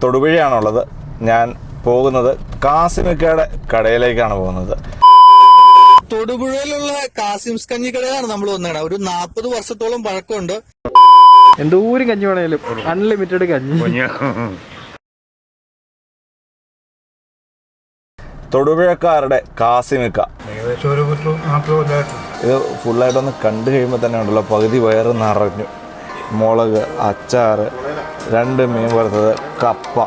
തൊടുപുഴയാണുള്ളത്. ഞാൻ പോകുന്നത് കാസിമിക്കയുടെ കടയിലേക്കാണ് പോകുന്നത്. തൊടുപുഴയിലുള്ള കാസിംസ് കഞ്ഞി കടയിലാണ് നമ്മൾ വന്നത്. ഒരു 40 വർഷത്തോളം പഴക്കമുണ്ട്. എന്തോരം കഞ്ഞി വേണേലും അൺലിമിറ്റഡ് കഞ്ഞി. തൊടുപുഴക്കാരുടെ കാസിമിക്ക ഇത് ഫുള്ളായിട്ടൊന്ന് കണ്ടു കഴിയുമ്പോൾ തന്നെ ഉണ്ടല്ലോ പകുതി വയറ് നിറഞ്ഞു. മുളക്, അച്ചാറ്, 2 മീൻ വറുത്തത്, കപ്പ.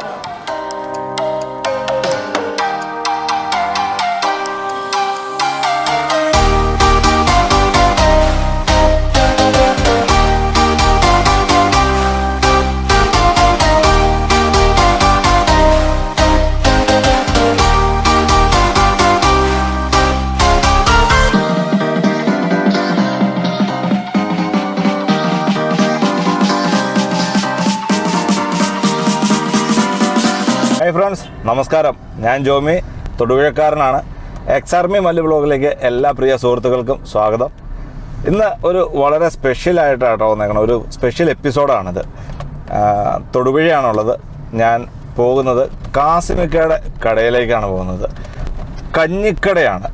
ഹായ് ഫ്രണ്ട്സ്, നമസ്കാരം. ഞാൻ ജോമി, തൊടുപുഴക്കാരനാണ്. എക്സാർമി മല്ലു ബ്ലോഗിലേക്ക് എല്ലാ പ്രിയ സുഹൃത്തുക്കൾക്കും സ്വാഗതം. ഇന്ന് ഒരു വളരെ സ്പെഷ്യലായിട്ടാണ് വന്നേക്കണം. ഒരു സ്പെഷ്യൽ എപ്പിസോഡാണിത്. തൊടുപുഴയാണുള്ളത്. ഞാൻ പോകുന്നത് കാസിമിക്കയുടെ കടയിലേക്കാണ് പോകുന്നത്. കഞ്ഞിക്കടയാണ്.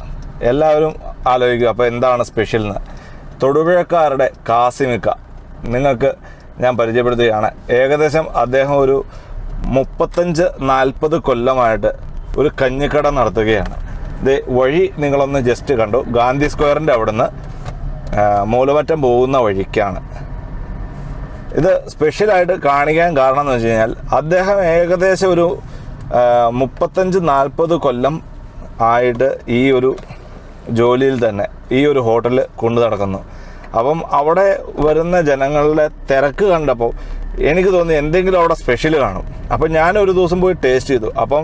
എല്ലാവരും ആലോചിക്കുക അപ്പോൾ എന്താണ് സ്പെഷ്യൽ എന്ന്. തൊടുപുഴക്കാരുടെ കാസിമിക്ക നിങ്ങൾക്ക് ഞാൻ പരിചയപ്പെടുത്തുകയാണ്. ഏകദേശം അദ്ദേഹം ഒരു 35-40 കൊല്ലമായിട്ട് ഒരു കഞ്ഞിക്കട നടത്തുകയാണ്. ഇത് വഴി നിങ്ങളൊന്ന് ജസ്റ്റ് കണ്ടു. ഗാന്ധി സ്ക്വയറിൻ്റെ അവിടുന്ന് മൂലമറ്റം പോകുന്ന വഴിക്കാണ്. ഇത് സ്പെഷ്യലായിട്ട് കാണിക്കാൻ കാരണം എന്ന് വെച്ച് കഴിഞ്ഞാൽ അദ്ദേഹം ഏകദേശം ഒരു 35-40 കൊല്ലം ആയിട്ട് ഈ ഒരു ജോലിയിൽ തന്നെ ഈ ഒരു ഹോട്ടൽ കൊണ്ടു നടക്കുന്നു. അപ്പം അവിടെ വരുന്ന ജനങ്ങളുടെ തിരക്ക് കണ്ടപ്പോൾ എനിക്ക് തോന്നി എന്തെങ്കിലും അവിടെ സ്പെഷ്യൽ കാണും. അപ്പം ഞാനൊരു ദിവസം പോയി ടേസ്റ്റ് ചെയ്തു. അപ്പം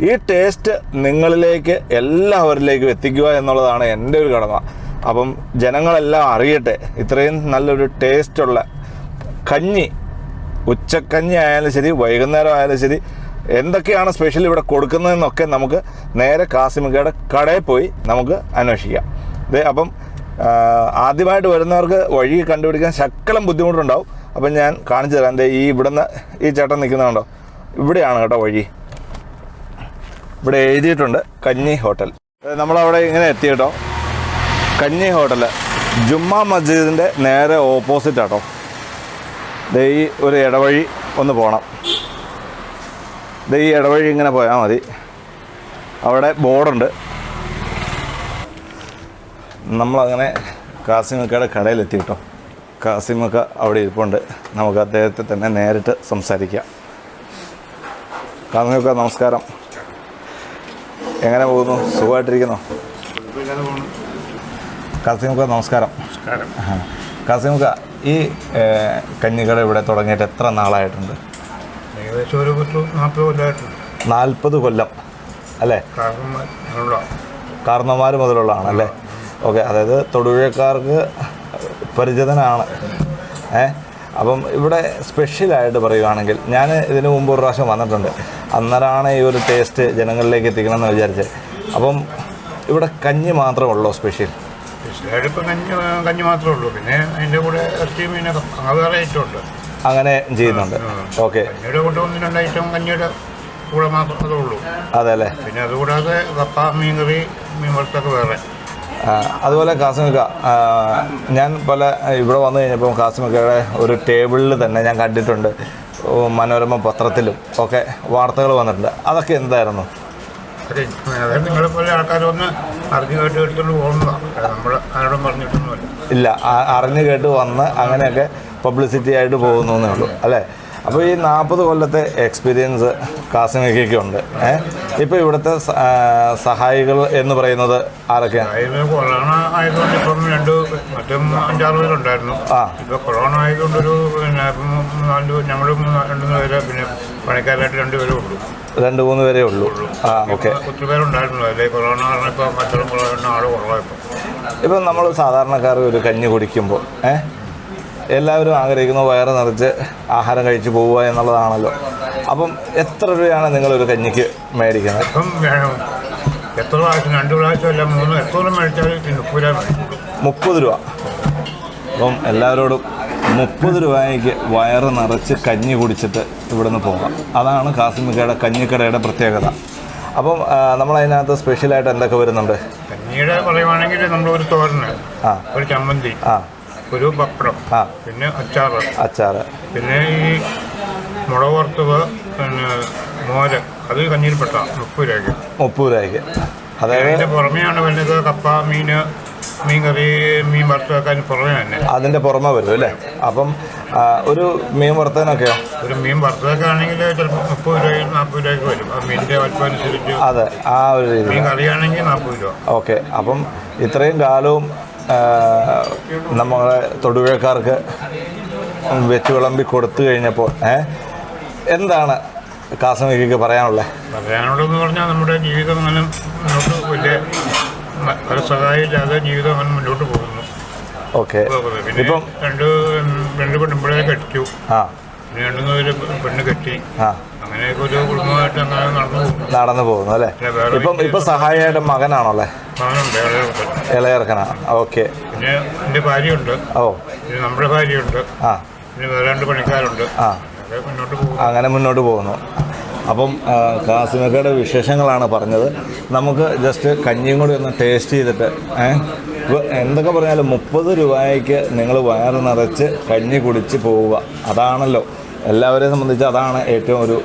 ഈ ടേസ്റ്റ് നിങ്ങളിലേക്ക് എല്ലാവരിലേക്കും എത്തിക്കുക എന്നുള്ളതാണ് എൻ്റെ ഒരു കടമ. അപ്പം ജനങ്ങളെല്ലാം അറിയട്ടെ ഇത്രയും നല്ലൊരു ടേസ്റ്റുള്ള കഞ്ഞി, ഉച്ചക്കഞ്ഞി ആയാലും ശരി, വൈകുന്നേരം ആയാലും ശരി, എന്തൊക്കെയാണ് സ്പെഷ്യൽ ഇവിടെ കൊടുക്കുന്നതെന്നൊക്കെ നമുക്ക് നേരെ കാസിമിക്കയുടെ കടയിൽ പോയി നമുക്ക് അന്വേഷിക്കാം. അപ്പം ആദ്യമായിട്ട് വരുന്നവർക്ക് വഴി കണ്ടുപിടിക്കാൻ ശകലം ബുദ്ധിമുട്ടുണ്ടാവും. അപ്പം ഞാൻ കാണിച്ചു തരാം. എൻ്റെ ഇവിടുന്ന് ഈ ചേട്ടൻ നിൽക്കുന്നുണ്ടോ, ഇവിടെയാണ് കേട്ടോ വഴി. ഇവിടെ എഴുതിയിട്ടുണ്ട് കഞ്ഞി ഹോട്ടൽ. നമ്മളവിടെ ഇങ്ങനെ എത്തി കേട്ടോ. കഞ്ഞി ഹോട്ടൽ ജുമ്മാ മസ്ജിദിൻ്റെ നേരെ ഓപ്പോസിറ്റ് ആട്ടോ. ഈ ഒരു ഇടവഴി ഒന്ന് പോകണം. ഈ ഇടവഴി ഇങ്ങനെ പോയാൽ മതി. അവിടെ ബോർഡുണ്ട്. നമ്മളങ്ങനെ കാസിമിക്കയുടെ കടയിലെത്തി കേട്ടോ. കാസിമിക്ക അവിടെ ഇരിപ്പുണ്ട്. നമുക്ക് അദ്ദേഹത്തെ തന്നെ നേരിട്ട് സംസാരിക്കാം. കാസിമിക്ക നമസ്കാരം. എങ്ങനെ പോകുന്നു? സുഖമായിട്ടിരിക്കുന്നോ? കാസിമിക്ക നമസ്കാരം. കാസിമിക്ക, ഈ കഞ്ഞിക്കട ഇവിടെ തുടങ്ങിയിട്ട് എത്ര നാളായിട്ടുണ്ട്? ഏകദേശം ഒരു 40 കൊല്ലമായിട്ടുണ്ട്. 40 കൊല്ലം അല്ലേ? കാരണവന്മാർ മുതലുള്ളതാണല്ലേ? ഓക്കെ. അതായത് തൊടുപുഴക്കാർക്ക് പരിചിതനാണ്. അപ്പം ഇവിടെ സ്പെഷ്യലായിട്ട് പറയുകയാണെങ്കിൽ, ഞാൻ ഇതിനു മുമ്പ് ഒരു പ്രാവശ്യം വന്നിട്ടുണ്ട്. അന്നേരമാണ് ഈ ഒരു ടേസ്റ്റ് ജനങ്ങളിലേക്ക് എത്തിക്കണമെന്ന് വിചാരിച്ചത്. അപ്പം ഇവിടെ കഞ്ഞി മാത്രമേ ഉള്ളൂ സ്പെഷ്യൽ? സ്പെഷ്യലായിട്ട് ഇപ്പം കഞ്ഞി മാത്രമേ ഉള്ളൂ. പിന്നെ അതിൻ്റെ കൂടെ ഇറച്ചി മീനൊക്കെ വേറെ ഐറ്റം ഉണ്ട്. അങ്ങനെ ചെയ്യുന്നുണ്ട്. ഓക്കെ. കഞ്ഞിയുടെ കൂടെ 1-2 ഐറ്റം കഞ്ഞിയുടെ കൂടെ മാത്രമേ ഉള്ളൂ. അതെ അല്ലേ? പിന്നെ അതുകൂടാതെ കപ്പ, മീൻ കറി, മീൻ വറുത്തൊക്കെ വേറെ. അതുപോലെ കാസിമിക്ക, ഞാൻ ഇവിടെ വന്നു കഴിഞ്ഞപ്പോൾ കാസിമിക്കയുടെ ഒരു ടേബിളിൽ തന്നെ ഞാൻ കണ്ടിട്ടുണ്ട്, മനോരമ പത്രത്തിലും ഒക്കെ വാർത്തകൾ വന്നിട്ടുണ്ട്. അതൊക്കെ എന്തായിരുന്നു? അതായത് നിങ്ങളെപ്പോലെ ആൾക്കാർ വന്ന് അറിഞ്ഞു കേട്ട് എടുത്തുകൊണ്ട് പോകുന്നതാണ്. നമ്മൾ ആരോടും പറഞ്ഞിട്ടൊന്നുമില്ല. ഇല്ല, അറിഞ്ഞു കേട്ട് വന്ന് അങ്ങനെയൊക്കെ പബ്ലിസിറ്റി ആയിട്ട് പോകുന്നു എന്നേ ഉള്ളൂ അല്ലേ? അപ്പോൾ ഈ 40 കൊല്ലത്തെ എക്സ്പീരിയൻസ് കാസിമിക്കയ്ക്ക് ഉണ്ട്. ഇപ്പോൾ ഇവിടുത്തെ സഹായികൾ എന്ന് പറയുന്നത് ആരൊക്കെയാണ്? കൊറോണ ആയതുകൊണ്ട് ഇപ്പം മറ്റും 5-6 പേരുണ്ടായിരുന്നു. ഇപ്പോൾ കൊറോണ ആയതുകൊണ്ടൊരു ഞങ്ങൾ 2-3 പേര്, പിന്നെ പണിക്കാരായിട്ട് 2 പേരേ ഉള്ളൂ. 2-3 പേരേ ഉള്ളൂ. ഓക്കെ. ഒത്തിരി പേരുണ്ടായിരുന്നു. അല്ലെ കൊറോണ പറഞ്ഞപ്പോൾ മറ്റുള്ള ആൾ കുറവായപ്പോൾ. ഇപ്പം നമ്മൾ സാധാരണക്കാർ ഒരു കഞ്ഞി കുടിക്കുമ്പോൾ എല്ലാവരും ആഗ്രഹിക്കുന്നു വയറ് നിറച്ച് ആഹാരം കഴിച്ച് പോവുക എന്നുള്ളതാണല്ലോ. അപ്പം എത്ര രൂപയാണ് നിങ്ങളൊരു കഞ്ഞിക്ക് മേടിക്കുന്നത്? ഇപ്പം എത്ര പ്രാവശ്യം 2 പ്രാവശ്യം അല്ല 3 എത്ര മേടിച്ചാൽ 30 രൂപ. 30 രൂപ. അപ്പം എല്ലാവരോടും 30 രൂപയ്ക്ക് വയറ് നിറച്ച് കഞ്ഞി കുടിച്ചിട്ട് ഇവിടുന്ന് പോകാം. അതാണ് കാസിമിക്കയുടെ കഞ്ഞിക്കടയുടെ പ്രത്യേകത. അപ്പം നമ്മളതിനകത്ത് സ്പെഷ്യലായിട്ട് എന്തൊക്കെ വരുന്നുണ്ട്? കഞ്ഞിയുടെ പറയുവാണെങ്കിൽ നമ്മളൊരു തോരന്, ഒരു ചമ്മന്തി, ഒരു പപ്പടം, പിന്നെ അച്ചാറ്, പിന്നെ ഈ മുളക് വറുത്തത്, പിന്നെ മോര്, അത് കഞ്ഞിയിൽപ്പെട്ട 30 രൂപയ്ക്ക്. അതായത് അതിൻ്റെ പുറമെയാണ് വരുന്നത് കപ്പ, മീൻ കറി, മീൻ വറുത്തതൊക്കെ പുറമെ തന്നെ, അതിൻ്റെ പുറമെ വരും അല്ലേ? അപ്പം ഒരു മീൻ വറുത്തതിനൊക്കെയോ? ഒരു മീൻ വറുത്തതൊക്കെ ആണെങ്കിൽ ചിലപ്പോൾ 30 രൂപയും 40 രൂപയ്ക്ക് വരും. ആ മീനിൻ്റെ വലിപ്പം അനുസരിച്ച്. അതെ, ആ ഒരു രീതി. മീൻ കറിയാണെങ്കിൽ 40 രൂപ. ഓക്കെ. അപ്പം ഇത്രയും കാലവും നമ്മളെ തൊടുപുഴക്കാർക്ക് വെച്ച് വിളമ്പി കൊടുത്തു കഴിഞ്ഞപ്പോൾ എന്താണ് കാസിമിക്കയ്ക്ക് പറയാനുള്ളതെന്ന് പറഞ്ഞാൽ നമ്മുടെ ജീവിതം അങ്ങനെ മുന്നോട്ട് വലിയ സഹായമില്ലാതെ ജീവിതം അങ്ങനെ മുന്നോട്ട് പോകുന്നു. ഓക്കെ. പിന്നെ ഇപ്പം രണ്ട് പെണ്ണുമ്പിളെ കെട്ടിച്ചു, പിന്നെ 2 പേര് പെണ്ണ് കെട്ടി, അങ്ങനെയൊക്കെ ഒരു കുടുംബമായിട്ട് അങ്ങനെ നടന്നു പോകുന്നു അല്ലേ? ഇപ്പം സഹായിയായിട്ട് മകനാണല്ലേ? മകനുണ്ട്, ഇളയർക്കനാ. ഓക്കെ. പിന്നെ എൻ്റെ ഭാര്യയുണ്ട്. പിന്നെ നമ്മുടെ ഭാര്യയുണ്ട്. പിന്നെ വേറെ 2 പണിക്കാരുണ്ട്. അങ്ങനെ മുന്നോട്ട് പോകുന്നു. അപ്പം കാസിമിക്കയുടെ വിശേഷങ്ങളാണ് പറഞ്ഞത്. നമുക്ക് ജസ്റ്റ് കഞ്ഞിയും കൂടി ഒന്ന് ടേസ്റ്റ് ചെയ്തിട്ട് എന്തൊക്കെ പറഞ്ഞാലും 30 രൂപയ്ക്ക് നിങ്ങൾ വയറ് നിറച്ച് കഞ്ഞി കുടിച്ച് പോവുക. അതാണല്ലോ എല്ലാവരെയും സംബന്ധിച്ച് അതാണ് ഏറ്റവും ഒരു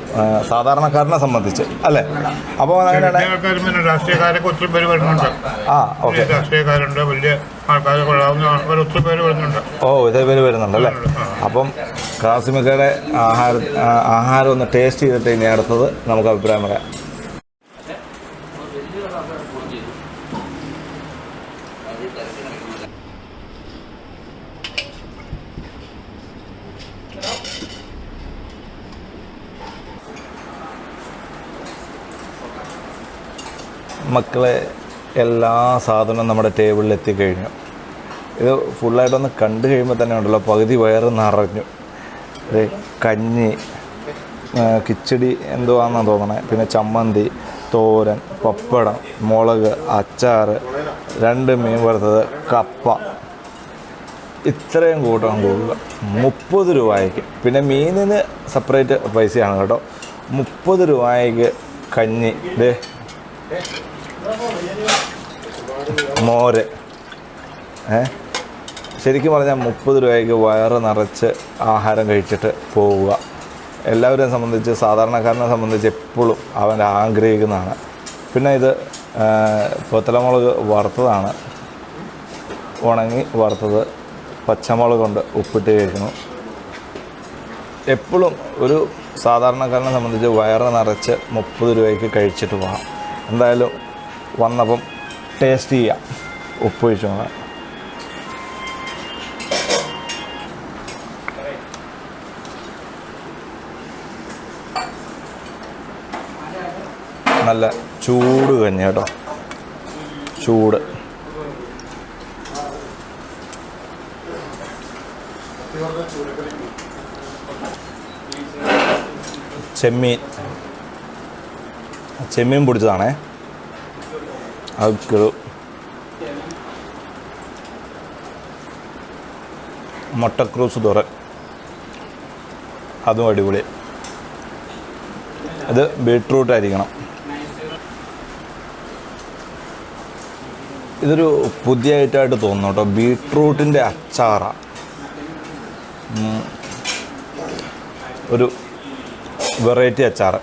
സാധാരണക്കാരനെ സംബന്ധിച്ച് അല്ലേ? അപ്പോൾ രാഷ്ട്രീയക്കാരൊക്കെ ഒത്തിരി പേര് വരുന്നുണ്ട്. ഓക്കെ. രാഷ്ട്രീയക്കാരുണ്ട്, വലിയ ആൾക്കാരെ കൊള്ളാവുന്ന ആൾക്കാർ ഒത്തിരി പേര് വരുന്നുണ്ട്. ഇതേ പേര് വരുന്നുണ്ട് അല്ലേ? അപ്പം കാസിമിക്കയുടെ ആഹാരം ഒന്ന് ടേസ്റ്റ് ചെയ്തിട്ട് ഇനി അടുത്തത് നമുക്ക് അഭിപ്രായം പറയാം. മക്കളെ, എല്ലാ സാധനവും നമ്മുടെ ടേബിളിൽ എത്തിക്കഴിഞ്ഞു. ഇത് ഫുള്ളായിട്ടൊന്ന് കണ്ടു കഴിയുമ്പോൾ തന്നെ ഉണ്ടല്ലോ പകുതി വയറ് നിറഞ്ഞു. കഞ്ഞി, കിച്ചടി എന്തോ ആണെന്നാണ് തോന്നണേ, പിന്നെ ചമ്മന്തി, തോരൻ, പപ്പടം, മുളക്, അച്ചാറ്, 2 മീൻ വറുത്തത്, കപ്പ, ഇത്രയും കൂട്ടം കൂടുക 30 രൂപയ്ക്ക്. പിന്നെ മീനിന് സെപ്പറേറ്റ് പൈസയാണ് കേട്ടോ. 30 രൂപയ്ക്ക് കഞ്ഞി, മോര്. ശരിക്കും പറഞ്ഞാൽ 30 രൂപയ്ക്ക് വയറ് നിറച്ച് ആഹാരം കഴിച്ചിട്ട് പോവുക. എല്ലാവരെയും സംബന്ധിച്ച്, സാധാരണക്കാരനെ സംബന്ധിച്ച് എപ്പോഴും അവൻ ആഗ്രഹിക്കുന്നതാണ്. പിന്നെ ഇത് പൊത്തലമുളക് വറുത്തതാണ്, ഉണങ്ങി വറുത്തത്, പച്ചമുളക് കൊണ്ട് ഉപ്പിട്ട് കഴിക്കുന്നു. എപ്പോഴും ഒരു സാധാരണക്കാരനെ സംബന്ധിച്ച് വയറ് നിറച്ച് 30 രൂപയ്ക്ക് കഴിച്ചിട്ട് പോകാം. എന്തായാലും വന്നപ്പം ടേസ്റ്റ് ചെയ്യാം. ഉപ്പ് ഒഴിച്ചു നോക്കാം. നല്ല ചൂട് കഞ്ഞി കേട്ടോ, ചൂട്. ചെമ്മീൻ പൊടിച്ചതാണേ. അത് മുട്ടക്രൂസ് തോരൻ, അതും അടിപൊളി. ഇത് ബീട്രൂട്ട് ആയിരിക്കണം. ഇതൊരു പുതിയ ഐറ്റമായിട്ട് തോന്നുന്നു കേട്ടോ. ബീട്രൂട്ടിൻ്റെ അച്ചാറാണ്. ഒരു വെറൈറ്റി അച്ചാറ്.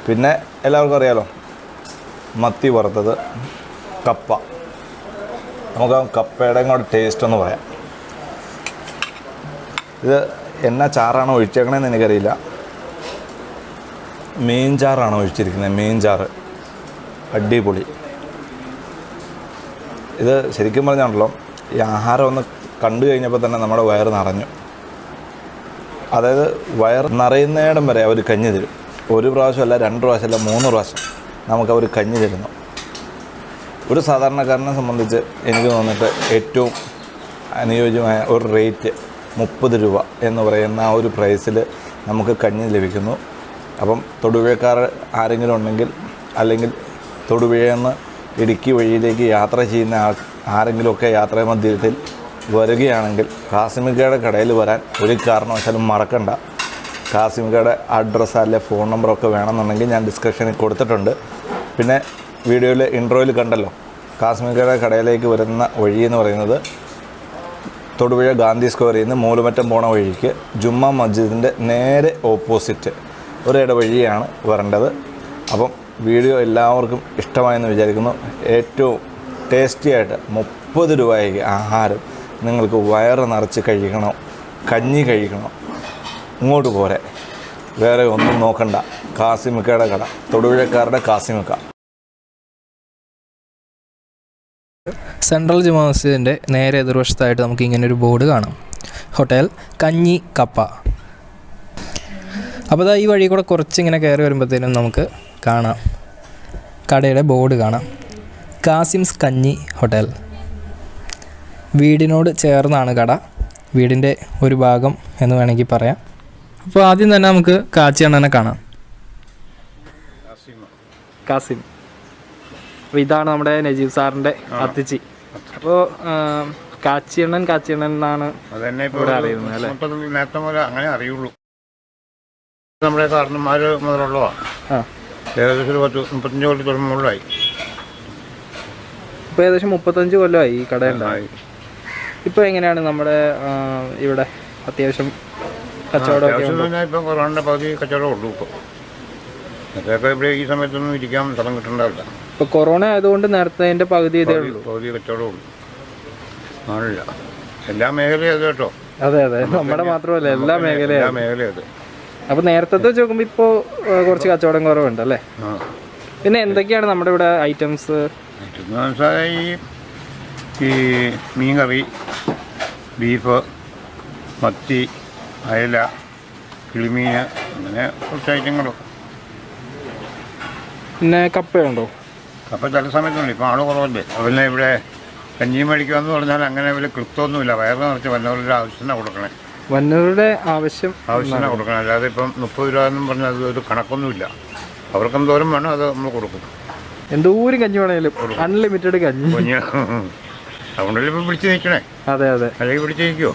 പിന്നെ എല്ലാവർക്കും അറിയാലോ മത്തി വറുത്തത്, കപ്പ. നമുക്ക് ആ കപ്പയുടെ കൂടെ ടേസ്റ്റ് ഒന്ന് പറയാം. ഇത് എന്നാ ചാറാണോ ഒഴിച്ചേക്കണേന്ന് എനിക്കറിയില്ല. മീൻ ചാറാണോ ഒഴിച്ചിരിക്കുന്നത്? മീൻ ചാറ് അടിപൊളി. ഇത് ശരിക്കും പറഞ്ഞാണല്ലോ ഈ ആഹാരം ഒന്ന് കണ്ടു കഴിഞ്ഞപ്പോൾ തന്നെ നമ്മുടെ വയറ് നിറഞ്ഞു. അതായത് വയറ് നിറയുന്നയിടം വരെ അവർ കഞ്ഞി തരും. 1 പ്രാവശ്യമല്ല, 2 പ്രാവശ്യമല്ല, 3 പ്രാവശ്യം നമുക്കവർ കഞ്ഞി തരുന്നു. ഒരു സാധാരണക്കാരനെ സംബന്ധിച്ച് എനിക്ക് തോന്നിയിട്ട് ഏറ്റവും അനുയോജ്യമായ ഒരു റേറ്റ് 30 രൂപ എന്ന് പറയുന്ന ആ ഒരു പ്രൈസിൽ നമുക്ക് കഞ്ഞി ലഭിക്കുന്നു. അപ്പം തൊടുപുഴക്കാർ ആരെങ്കിലും ഉണ്ടെങ്കിൽ, അല്ലെങ്കിൽ തൊടുപുഴയിൽ നിന്ന് ഇടുക്കി വഴിയിലേക്ക് യാത്ര ചെയ്യുന്ന ആരെങ്കിലുമൊക്കെ യാത്രാ മധ്യത്തിൽ വരികയാണെങ്കിൽ കാസിമിക്കയുടെ കടയിൽ വരാൻ ഒരു കാരണവശാലും മറക്കണ്ട. കാസിമിക്കയുടെ അഡ്രസ്സ് അല്ലെ ഫോൺ നമ്പറൊക്കെ വേണമെന്നുണ്ടെങ്കിൽ ഞാൻ ഡിസ്ക്രിപ്ഷനിൽ കൊടുത്തിട്ടുണ്ട്. പിന്നെ വീഡിയോയിൽ ഇൻട്രോയിൽ കണ്ടല്ലോ, കാസിമിക്കയുടെ കടയിലേക്ക് വരുന്ന വഴി എന്ന് പറയുന്നത് തൊടുപുഴ ഗാന്ധി സ്ക്വയറിൽ നിന്ന് മൂലമറ്റം പോണ വഴിക്ക് ജുമ്മാ മസ്ജിദിൻ്റെ നേരെ ഓപ്പോസിറ്റ് ഒരു ഇടവഴിയാണ് വരേണ്ടത്. അപ്പം വീഡിയോ എല്ലാവർക്കും ഇഷ്ടമായെന്ന് വിചാരിക്കുന്നു. ഏറ്റവും ടേസ്റ്റിയായിട്ട് 30 രൂപയ്ക്ക് ആഹാരം നിങ്ങൾക്ക് വയറ് നിറച്ച് കഴിക്കണോ, കഞ്ഞി കഴിക്കണോ, ഇങ്ങോട്ട് പോരെ, വേറെ ഒന്നും നോക്കണ്ട. കാസിമിക്കയുടെ കട, തൊടുപുഴക്കാരുടെ കാസിമിക്ക. സെൻട്രൽ ജുമാ മസ്ജിദിൻ്റെ നേരെ എതിർവശത്തായിട്ട് നമുക്ക് ഇങ്ങനൊരു ബോർഡ് കാണാം, ഹോട്ടൽ കഞ്ഞി കപ്പ. അപ്പോൾ ഈ വഴി കൂടെ കുറച്ചിങ്ങനെ കയറി വരുമ്പോഴത്തേനും നമുക്ക് കാണാം, കടയുടെ ബോർഡ് കാണാം, കാസിംസ് കഞ്ഞി ഹോട്ടൽ. വീടിനോട് ചേർന്നാണ് കട, വീടിൻ്റെ ഒരു ഭാഗം എന്ന് വേണമെങ്കിൽ പറയാം. അപ്പോൾ ആദ്യം തന്നെ നമുക്ക് കാച്ചി അണ്ണനെ കാണാം. കാസിം. അപ്പോൾ ഇതാണ് നമ്മുടെ നജീബ് സാറിൻ്റെ അത്തിച്ചി. അപ്പോൾ കാച്ചിയണ്ണൻ എന്നാണ് ഇവിടെ അറിയുന്നത് അല്ലേ? നേരത്തെ മുതൽ അങ്ങനെ അറിയുള്ളൂ. നമ്മുടെ കാരണന്മാർ മുതലുള്ളതാണ്. ഏകദേശം 35 കൊല്ലത്തോളം മുകളിലായി. ഇപ്പോൾ ഏകദേശം 35 കൊല്ലമായി ഈ കട ഉണ്ടായി. ഇപ്പോൾ എങ്ങനെയാണ് നമ്മുടെ ഇവിടെ അത്യാവശ്യം കച്ചവടം? ഇപ്പം കൊറോണയുടെ പകുതി കച്ചവടം ഉള്ളൂ. ഇപ്പോൾ നേരത്തെ ഇവിടെ ഈ സമയത്തൊന്നും ഇരിക്കാൻ സ്ഥലം കിട്ടണ്ടാവില്ല. ഇപ്പോൾ കൊറോണ ആയതുകൊണ്ട് നേരത്തെ അതിൻ്റെ പകുതി ഇതേ ഉള്ളൂ, പകുതി കച്ചവടം ഉള്ളൂ. ആണില്ല, എല്ലാ മേഖലയും അത് കേട്ടോ. അതെ നമ്മുടെ മാത്രമല്ല എല്ലാ മേഖലയും അത്. അപ്പോൾ നേരത്തെ വെച്ച് നോക്കുമ്പോൾ ഇപ്പോൾ കുറച്ച് കച്ചവടം കുറവുണ്ട് അല്ലേ? പിന്നെ എന്തൊക്കെയാണ് നമ്മുടെ ഇവിടെ ഐറ്റംസ്? ഈ മീൻ കറി, ബീഫ്, മത്തി, അയല, കിളിമീൻ, അങ്ങനെ കുറച്ച് ഐറ്റങ്ങളും. പിന്നെ കപ്പയുണ്ടോ? കപ്പ ചില സമയത്തുണ്ട്, ഇപ്പോൾ ആള് കുറവല്ലേ. പിന്നെ ഇവിടെ കഞ്ഞിയും മേടിക്കുകയെന്ന് പറഞ്ഞാൽ അങ്ങനെ വലിയ കൃത്യമൊന്നുമില്ല. വയറ് നിറച്ച് വന്നവരുടെ ആവശ്യത്തിന് കൊടുക്കണേ, വന്നവരുടെ ആവശ്യത്തിന് കൊടുക്കണം. അല്ലാതെ ഇപ്പം 30 രൂപ എന്നും പറഞ്ഞാൽ അത് ഒരു കണക്കൊന്നുമില്ല. അവർക്ക് എന്തോരം വേണം അത് നമ്മൾ കൊടുക്കും. എന്തോരം കഞ്ഞി വേണേലും അൺലിമിറ്റഡ് കഞ്ഞി. അതുകൊണ്ടല്ലേ ഇപ്പം പിടിച്ച് നിൽക്കണേ. അതെ അല്ലെങ്കിൽ പിടിച്ച് നിൽക്കുമോ?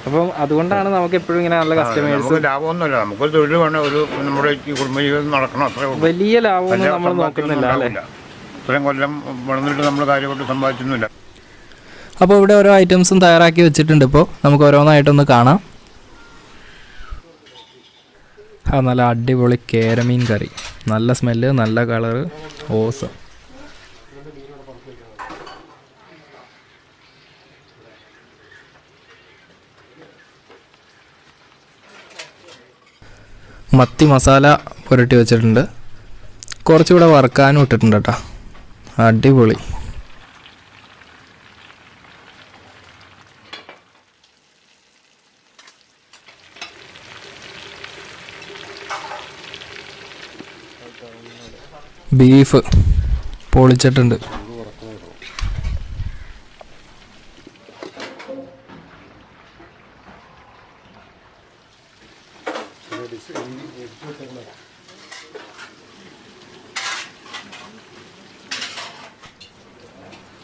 അപ്പം അതുകൊണ്ടാണ് നമുക്ക് എപ്പോഴും ഇങ്ങനെ നല്ല കസ്റ്റമേഴ്സ്. നമുക്ക് ലാഭമൊന്നുമില്ല, നമുക്കൊരു തൊഴിൽ വേണം, ഒരു നമ്മുടെ കുടുംബജീവിതം നടക്കണം, അത്രേ ഉള്ളൂ. വലിയ ലാഭമൊന്നും നമ്മൾ നോക്കുന്നില്ല അല്ലേ? ഇത്രയും കൊല്ലം വളർന്നിട്ട് നമ്മൾ കാര്യമായിട്ട് സമ്പാദിച്ചൊന്നുമില്ല. അപ്പോൾ ഇവിടെ ഓരോ ഐറ്റംസും തയ്യാറാക്കി വെച്ചിട്ടുണ്ട്. ഇപ്പോൾ നമുക്ക് ഓരോന്നായിട്ടൊന്ന് കാണാം. നല്ല അടിപൊളി കേരമീൻ കറി, നല്ല സ്മെല്ല്, നല്ല കളറ്, ഓസം. മത്തി മസാല പുരട്ടി വെച്ചിട്ടുണ്ട്, കുറച്ചുകൂടെ വറുക്കാനും ഇട്ടിട്ടുണ്ട് കേട്ടോ. അടിപൊളി. ബീഫ് പൊളിച്ചിട്ടുണ്ട്.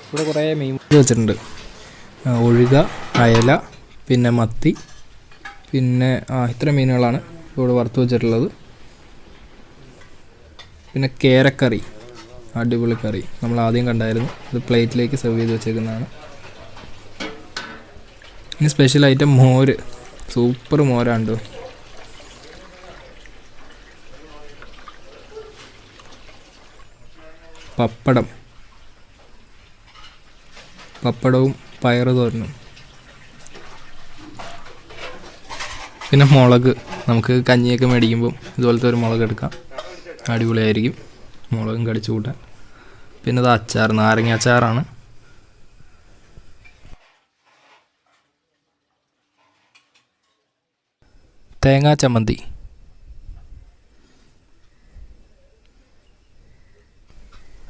ഇവിടെ കുറേ മീൻ വെച്ചിട്ടുണ്ട്, ഒഴുക, അയല, പിന്നെ മത്തി, പിന്നെ ഇത്ര മീനുകളാണ് ഇവിടെ വറുത്ത് വെച്ചിട്ടുള്ളത്. പിന്നെ കേരക്കറി, അടിപൊളി കറി, നമ്മൾ ആദ്യം കണ്ടായിരുന്നു. ഇത് പ്ലേറ്റിലേക്ക് സെർവ് ചെയ്ത് വെച്ചേക്കുന്നതാണ്. ഇനി സ്പെഷ്യൽ ഐറ്റം മോര്, സൂപ്പർ മോരാണ്ടോ. പപ്പടവും പയറ് തോരനും, പിന്നെ മുളക്. നമുക്ക് കഞ്ഞിയൊക്കെ മേടിക്കുമ്പോൾ ഇതുപോലത്തെ ഒരു മുളക് എടുക്കാം, അടിപൊളിയായിരിക്കും, മുളകും കടിച്ചു കൂട്ടാൻ. പിന്നെ അത് അച്ചാർ, നാരങ്ങ അച്ചാറാണ്. തേങ്ങാ ചമ്മന്തി,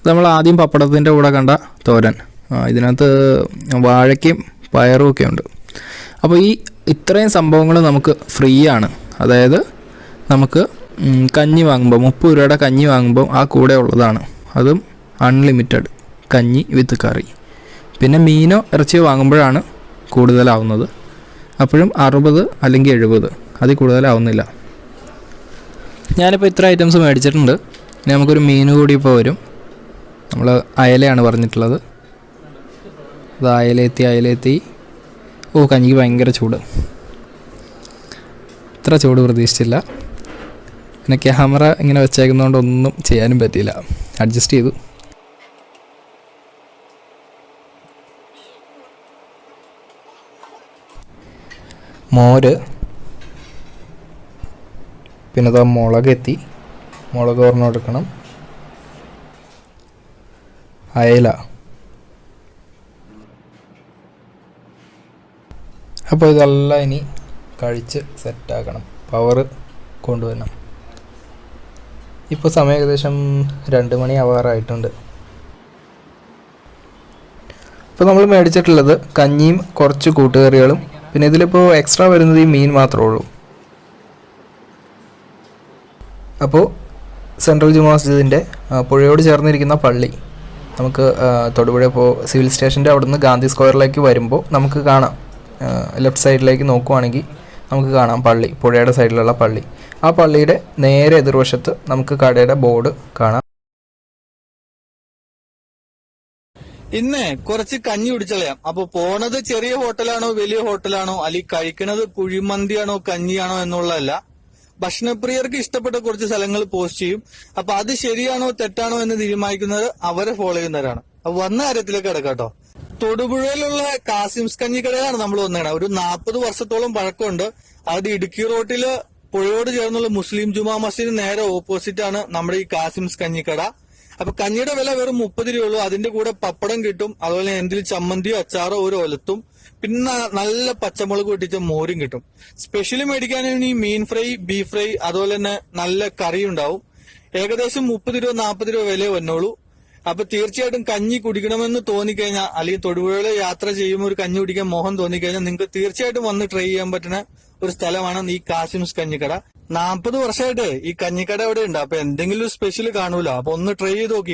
നമ്മൾ ആദ്യം പപ്പടത്തിൻ്റെ കൂടെ കണ്ട തോരൻ. ഇതിനകത്ത് വാഴയ്ക്കയും പയറും ഒക്കെ ഉണ്ട്. അപ്പോൾ ഇത്രയും സംഭവങ്ങൾ നമുക്ക് ഫ്രീ ആണ്. അതായത് നമുക്ക് കഞ്ഞി വാങ്ങുമ്പോൾ 30 രൂപയുടെ കഞ്ഞി വാങ്ങുമ്പോൾ ആ കൂടെ ഉള്ളതാണ്. അതും അൺലിമിറ്റഡ് കഞ്ഞി വിത്ത് കറി. പിന്നെ മീനോ ഇറച്ചിയോ വാങ്ങുമ്പോഴാണ് കൂടുതലാവുന്നത്. അപ്പോഴും 60 അല്ലെങ്കിൽ 70 അതിൽ കൂടുതലാവുന്നില്ല. ഞാനിപ്പോൾ ഇത്ര ഐറ്റംസ് മേടിച്ചിട്ടുണ്ട്. ഇനി നമുക്കൊരു മീൻ കൂടി ഇപ്പോൾ വരും. നമ്മൾ അയലയാണ് പറഞ്ഞിട്ടുള്ളത്. അത് അയലെത്തി. ഓ, കഞ്ഞിക്ക് ഭയങ്കര ചൂട്. ഇത്ര ചൂട് പ്രതീക്ഷിച്ചില്ല. പിന്നെ ക്യാമറ ഇങ്ങനെ വെച്ചേക്കുന്നതുകൊണ്ട് ഒന്നും ചെയ്യാനും പറ്റിയില്ല, അഡ്ജസ്റ്റ് ചെയ്തു. മോര്, പിന്നെ അതാ മുളകെത്തി, മുളക് ഓർമ്മ എടുക്കണം. അയല. അപ്പോൾ ഇതെല്ലാം ഇനി കഴിച്ച് സെറ്റാക്കണം, പവർ കൊണ്ടുവരണം. ഇപ്പോൾ സമയം ഏകദേശം 2 മണി ആവാറായിട്ടുണ്ട്. ഇപ്പോൾ നമ്മൾ മേടിച്ചിട്ടുള്ളത് കഞ്ഞിയും കുറച്ച് കൂട്ടുകറികളും, പിന്നെ ഇതിലിപ്പോൾ എക്സ്ട്രാ വരുന്നത് ഈ മീൻ മാത്രമേ ഉള്ളൂ. അപ്പോൾ സെൻട്രൽ ജുമാ മസ്ജിദിൻ്റെ പുഴയോട് ചേർന്നിരിക്കുന്ന പള്ളി നമുക്ക് തൊടുപുഴ ഇപ്പോൾ സിവിൽ സ്റ്റേഷൻ്റെ അവിടെ നിന്ന് ഗാന്ധി സ്ക്വയറിലേക്ക് വരുമ്പോൾ നമുക്ക് കാണാം. ലെഫ്റ്റ് സൈഡിലേക്ക് നോക്കുവാണെങ്കിൽ നമുക്ക് കാണാം പള്ളി, പുഴയുടെ സൈഡിലുള്ള പള്ളി. ആ പള്ളിയുടെ നേരെ എതിർവശത്ത് നമുക്ക് കടയുടെ ബോർഡ് കാണാം. ഇന്ന് കുറച്ച് കഞ്ഞി കുടിച്ചളയാം. അപ്പൊ പോണത് ചെറിയ ഹോട്ടലാണോ വലിയ ഹോട്ടലാണോ, അല്ലെങ്കിൽ കഴിക്കണത് കുഴിമന്തിയാണോ കഞ്ഞിയാണോ എന്നുള്ളതല്ല. ഭക്ഷണപ്രിയർക്ക് ഇഷ്ടപ്പെട്ട കുറച്ച് സ്ഥലങ്ങൾ പോസ്റ്റ് ചെയ്യും. അപ്പൊ അത് ശരിയാണോ തെറ്റാണോ എന്ന് തീരുമാനിക്കുന്നത് അവരെ ഫോളോ ചെയ്യുന്നവരാണ്. അപ്പൊ വന്ന കാര്യത്തിലേക്ക് കിടക്കാട്ടോ. തൊടുപുഴയിലുള്ള കാസിംസ് കഞ്ഞിക്കടയാണ് നമ്മൾ വന്നേണത്. ഒരു 40 വർഷത്തോളം പഴക്കമുണ്ട്. അത് ഇടുക്കി റോട്ടില് പുഴയോട് ചേർന്നുള്ള മുസ്ലിം ജുമാ മസ്ജിദിന് നേരെ ഓപ്പോസിറ്റ് ആണ് നമ്മുടെ ഈ കാസിംസ് കഞ്ഞിക്കട. അപ്പൊ കഞ്ഞിയുടെ വില വെറും 30 രൂപയുള്ളൂ. അതിന്റെ കൂടെ പപ്പടം കിട്ടും, അതുപോലെ എന്തെങ്കിലും ചമ്മന്തിയോ അച്ചാറോ ഒരു ഒലത്തും, പിന്നെ നല്ല പച്ചമുളക് പൊട്ടിച്ച മോരും കിട്ടും. സ്പെഷ്യലി മേടിക്കാനാണെങ്കിൽ മീൻ ഫ്രൈ, ബീഫ് ഫ്രൈ, അതുപോലെ തന്നെ നല്ല കറി ഉണ്ടാവും. ഏകദേശം 30 രൂപ 40 രൂപ വില വന്നോളൂ. അപ്പൊ തീർച്ചയായിട്ടും കഞ്ഞി കുടിക്കണമെന്ന് തോന്നിക്കഴിഞ്ഞാൽ, അല്ലെങ്കിൽ തൊടുപുഴയിൽ യാത്ര ചെയ്യുമ്പോൾ ഒരു കഞ്ഞി കുടിക്കാൻ മോഹം തോന്നിക്കഴിഞ്ഞാൽ നിങ്ങൾക്ക് തീർച്ചയായിട്ടും വന്ന് ട്രൈ ചെയ്യാൻ പറ്റുന്ന ഒരു സ്ഥലമാണ് ഈ കാസിംസ് കഞ്ഞിക്കട. 40 വർഷമായിട്ട് ഈ കഞ്ഞിക്കട ഇവിടെ ഉണ്ട്. അപ്പൊ എന്തെങ്കിലും സ്പെഷ്യൽ കാണൂല. അപ്പൊ ഒന്ന് ട്രൈ ചെയ്ത് നോക്കി.